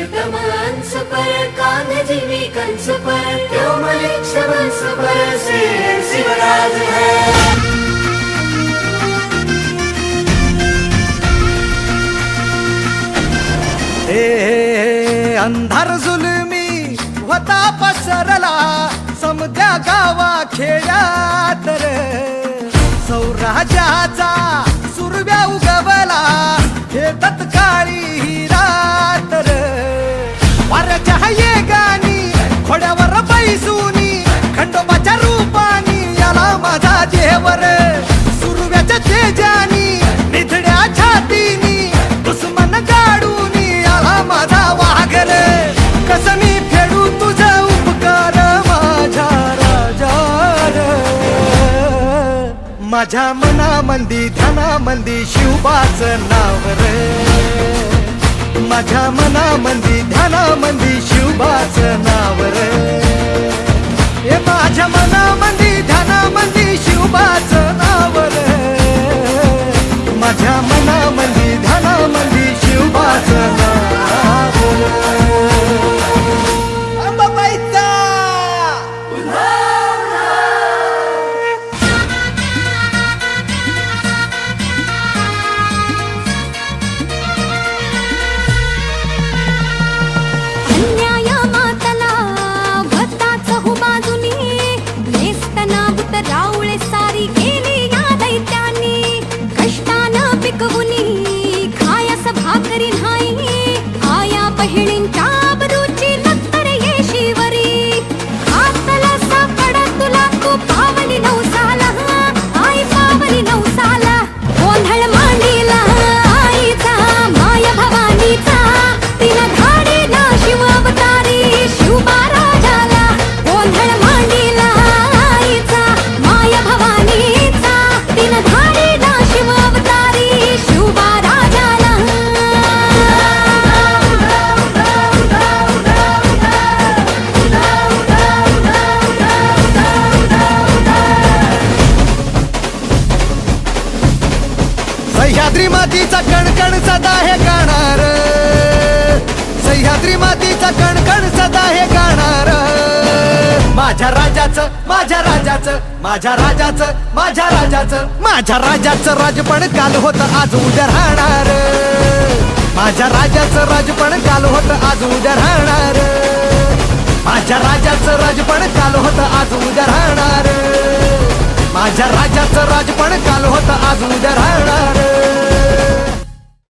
कंस पर कान जीवी कंस पर क्यों मलिक्ष वंश पर से शिवराज है। अंधार जुलमी होता पसरला समध्या गावा खेड्यात रे सौराजाचा सुरव्या उगवला हे तत्काळी ही रात रे वाऱ्याच्या येगानी खोड्यावर बैसूनी खंडोबाच्या रूपानी याला माझा देवर सुरव्याच्या तेजानी निधड्या छातीनी दुश्मन गाडूनी याला माझा वाघर कसं मी फेडू तुझा उपकार माझ्या राजा माझ्या मनामंदी ध्यानामंदी शिवबाचं नाव रे माझ्या मनामंदी ध्यानामंदी शिवबाचं नाव रे हे माझ्या मनामंदी ध्यानामंदी शिवबाचं नाव रे माझ्या मनामंदी ध्यानामंदी शिवबाचं नाव रे अंबाबाईचा रावळे सारी गेली या दैत्यानी कष्टानं पिकवुनी खायास भाकरी नाही आया बहिणींच्या आबरूची नक्तर येशीवरी हातला सापडा तुला तू पावली नवसाला आई पावली नवसाला गोंधळ मांडीला आईचा माय भवानीचा तिनं धाडी ना शिव अवतारी शिवबा राजाला गोंधळ मांडीला सह्याद्री मातीचा कणकण सदा हे गाणार सह्याद्री मातीचा कणकण सदा हे गाणार माझ्या राजाचं माझ्या राजाचं माझ्या राजाचं माझ्या राजाचं माझ्या राजाचं राजपण काल होत आज उद्या राहणार माझ्या राजाचं राजपण काल होत आज उद्या राहणार माझ्या राजाचं राजपण काल होत आज उद्या राहणार माझ्या राजाचं राजपण